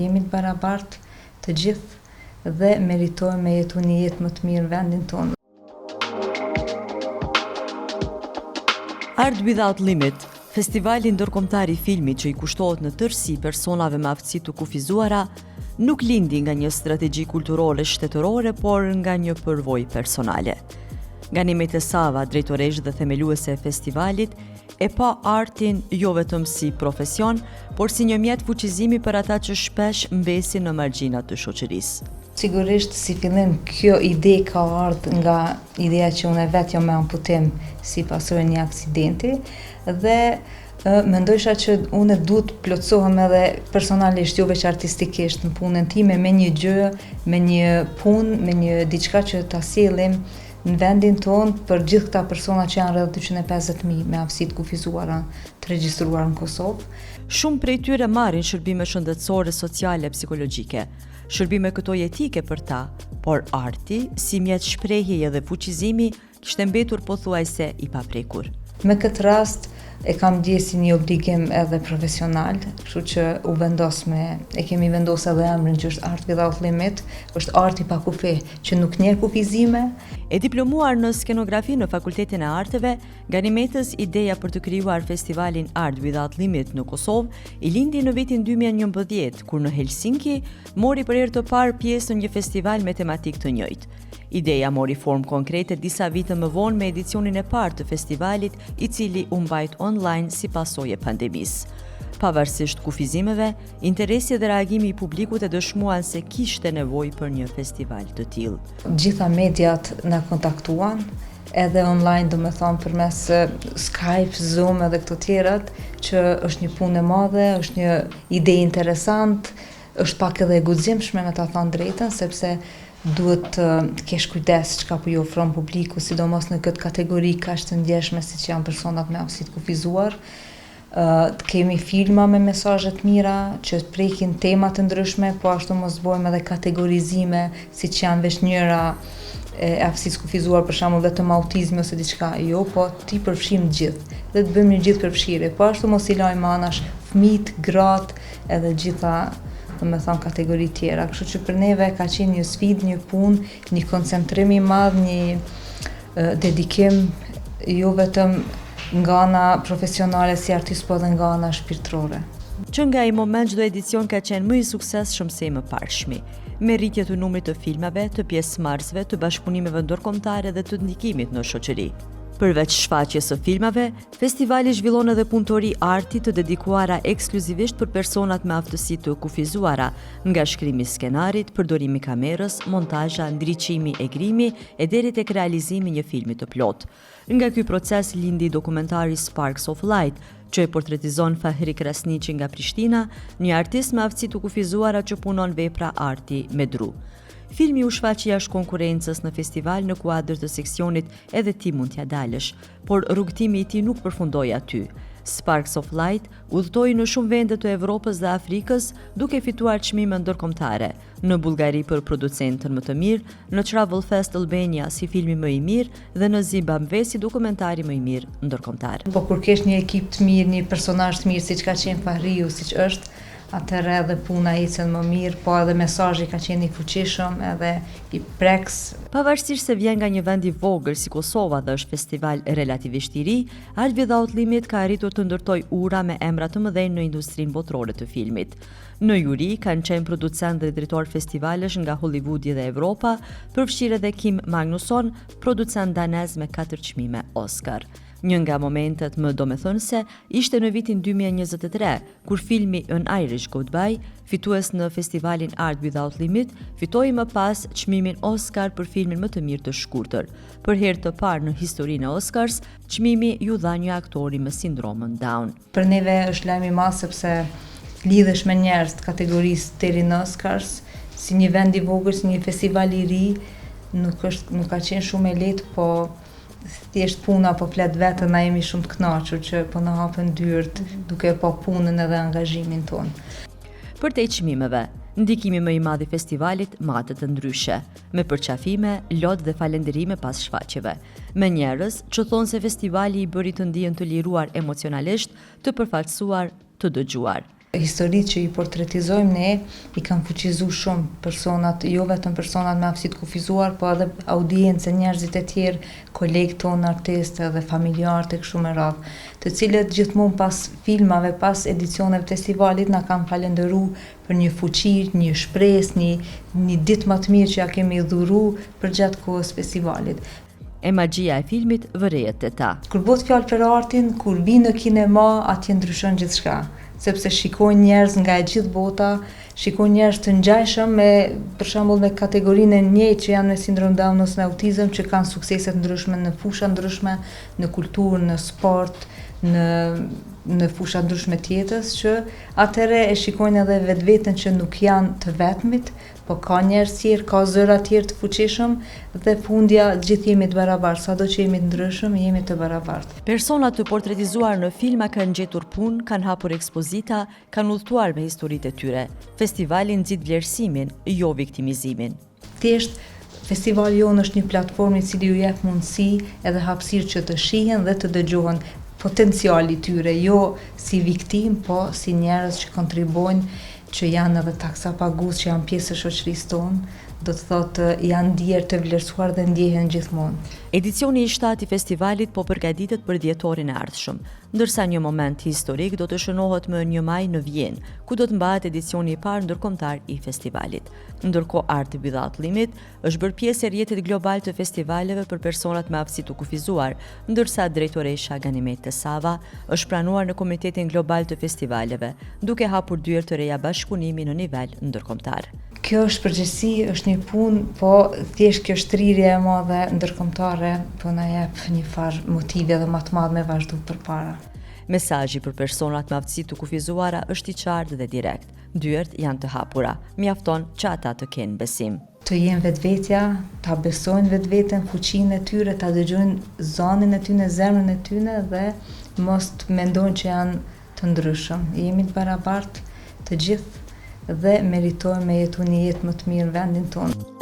jemi të barabartë të gjithë dhe meritojmë me jetu një jetë më të mirë në vendin tonë. Art Without Limit, festivali ndërkombëtar i filmit që i kushtohet në tërësi personave me aftësi të kufizuara, nuk lindi nga një strategji kulturore shtetërore, por nga një përvojë personale. Ganimet Sava, drejtoresh dhe themeluese e festivalit, e pa artin jo vetëm si profesion, por si një mjet fuqizimi për ata që shpesh mbesin në margjinat të shoqërisë. Sigurisht, si fillim, kjo ide ka ardhur nga ideja që unë vetë jam me amputim si pasojë një aksidenti dhe mendojsha që unë duhet plotësohem edhe personalisht, jo veç artistikisht në punën time me një gjë, me një punë, me një diçka që ta sjellim në vendin tonë për gjithë këta persona që janë rreth 250.000 me aftësi të kufizuara të regjistruar në Kosovë. Shumë prej tyre marrin shërbime shëndetësore, sociale, psikologjike. Shërbime këto jetike për ta, por arti, si mjet shprehjeje dhe fuqizimi, kishte mbetur pothuajse i paprekur. Me këtë rast e kam ndjekur si një obligim edhe profesional, kështu që kemi vendosur edhe emrin që është Art Without Limit, është arti pa kufi, që nuk njeh kufizime. E diplomuar në skenografi në Fakultetin e Arteve, Ganimetës ideja për të krijuar festivalin Art Without Limit në Kosovë i lindi në vitin 2011, kur në Helsinki mori për herë të parë pjesë në një festival me tematikë të njëjtë. Ideja mori formë konkrete disa vite më vonë me edicionin e parë të festivalit, i cili u mbajt online si pasojë e pandemisë. Pavarësisht kufizimeve, interesi dhe reagimi i publikut e dëshmuan se kishte nevojë për një festival të tillë. Gjitha mediat na kontaktuan, edhe online, domethënë përmes Skype, Zoom edhe këto tjerat, që është një punë e madhe, është një ide interesant, është pak edhe e guximshme me ta thënë drejtën, sepse duhet të kesh kujdes çka po i ofron publiku, sidomos në këtë kategori kaq të ndjeshme siç janë personat me aftësi të kufizuar. Të kemi filma me mesazhe të mira që prekin tema të ndryshme, po ashtu mos bëjmë edhe kategorizime siç janë veç njëra e aftësisë kufizuar, për shembull vetëm autizmi ose diçka, jo, po ti përfshim gjithë dhe të bëjmë një gjithë përfshirje, po ashtu mos i lajmë anash fëmijët, gratë edhe gjitha kategori tjera. Kështu që për neve ka qenë një sfidë, një punë, një koncentrim i madh, një dedikim jo vetëm nga ana profesionale si artist, po edhe nga ana shpirtërore. Që nga i moment çdo edicion ka qenë më i suksesshëm se i mëparshmi, me rritje të numrit të filmave, të pjesëmarrësve, të bashkëpunimeve ndërkombëtare dhe të ndikimit në shoqëri. Përveç shfaqjes së filmave, festivali zhvillon edhe punëtori arti të dedikuara ekskluzivisht për personat me aftësi të kufizuara, nga shkrimi i skenarit, përdorimi i kamerës, montazha, ndriçimi e grimi e deri tek realizimi i një filmi të plot. Nga ky proces lindi dokumentari Sparks of Light, që e portretizon Fahri Krasniqi nga Prishtina, një artist me aftësi të kufizuara që punon vepra arti me dru. Filmi u shfaqi jashtë konkurrencës në festival në kuadër të seksionit Edhe ti mund t'ja dalësh, por rrugtimi i tij nuk përfundoi aty. Sparks of Light udhtoi në shumë vende të Evropës dhe Afrikës, duke fituar çmime ndërkombëtare, në Bullgari për producentën më të mirë, në Travel Fest Albania si filmi më i mirë dhe në Zimbabwe si dokumentari më i mirë ndërkombëtar. Po kur kesh një ekip të mirë, një personazh të mirë siç ka qenë Fahriu, siç është, atëherë edhe puna ecën më mirë, po edhe mesazhi ka qenë i fuqishëm, edhe i preks. Pavarësisht se vjen nga një vend i vogël si Kosova dhe është festival relativisht i ri, Art Without Limit ka arritur të ndërtojë ura me emra të mëdhenj në industrinë botërore të filmit. Në juri kanë qenë producent dhe drejtor festivalesh nga Hollywoodi dhe Evropa, përfshirë edhe Kim Magnusson, producent danez me 4 çmime Oscar. Një nga momentet më domethënëse ishte në vitin 2023, kur filmi An Irish Goodbye, fitues në festivalin Art Without Limit, fitoi më pas çmimin Oscar për filmin më të mirë të shkurtër. Për herë të parë në historinë e Oscars, çmimi ju dha një aktori me sindromën Down. Për neve është lajm i madh sepse lidhesh me njerëz të kategorisë deri në Oscars, si një vend i vogël, si një festival i ri, nuk ka qenë shumë e lehtë, po thjesht puna po flet vetë, na jemi shumë të kënaqur që po na hapen dyert duke pa punën edhe angazhimin ton. Për te çmimeve, ndikimi më i madh i festivalit matet të ndryshe, me përqafime, lot dhe falënderime pas shfaqjeve, me njerëz që thonë se festivali i bëri të ndihen të liruar emocionalisht, të përfaqësuar, të dëgjuar. Historitë që i portretizojmë ne i kanë fuqizu shumë personat, jo vetëm personat me aftësi të kufizuar, po edhe audiencë, njerëzit e tjerë, kolegë tonë artistë dhe familjarë e kështu me radhë, të cilët gjithmonë pas filmave, pas edicioneve të festivalit na kanë falendëruar për një fuqi, një shpresë, një ditë më të mirë që ja kemi dhuru për gjatë kohës festivalit. E magjia e filmit vërejet te ta. Kur bëhet fjalë për artin, kur vi në kinema, atje ndryshon gjithçka, sepse shikojnë njerëz nga e gjithë bota, shikojnë njerëz të ngjajshëm për shembull me kategorinë e njëjtë që janë me sindrom Down ose në autizëm, që kanë suksese të ndryshme në fusha ndryshme, në kulturë, në sport, në fusha ndryshme tjetës, që atëre e shikojnë edhe vetveten që nuk janë të vetmit, po ka njerëz tjerë, ka zëra tjerë të fuqishëm dhe fundja gjithë jemi të barabartë, sado që jemi të ndryshëm, jemi të barabartë. Personat të portretizuar në filma kanë gjetur punë, kanë hapur ekspozita, kanë udhëtuar me historitë e tyre. Festivali nxit vlerësimin, jo viktimizimin. Thjesht festivali jonë është një platformë i cili ju jep mundësi edhe hapësirë që të shihen dhe të dëgjohen potenciali tyre, jo si viktim, po si njerëz që kontribojnë, që janë edhe taksa pagues, që janë pjesë e shoqërisë tonë, do të thotë janë ndjerë të vlerësuar dhe ndjehen gjithmonë. Edicioni i 7 i festivalit po përgatitet për dhjetorin e ardhshëm, ndërsa një moment historik do të shënohet më 1 maj në Vjenë, ku do të mbahet edicioni i parë ndërkombëtar i festivalit. Ndërkohë Art Without Limit është bërë pjesë e rrjetit global të festivaleve për personat me aftësi të kufizuar, ndërsa drejtoresha Ganimet Tesava është pranuar në Komitetin Global të Festivaleve, duke hapur dyert të reja bashkëpunimi në nivel ndërkombëtar. Kjo është përgjithësi, është një punë, po thjesht kjo shtrirje e madhe ndërkombëtare po na jep një farë motive dhe më të madh me vazhdu përpara. Mesazhi për personat me aftësi të kufizuara është i qartë dhe direkt. Dyert janë të hapura, mjafton që ata të kenë besim. Të jenë vetvetja, ta besojnë vetveten, fuqinë e tyre, ta dëgjojnë zanin e tyre, zemrën e tyre dhe mos të mendojnë që janë të ndryshëm. Jemi të barabartë të gjithë dhe meritojmë me jetu një jetë më të mirë në vendin tonë.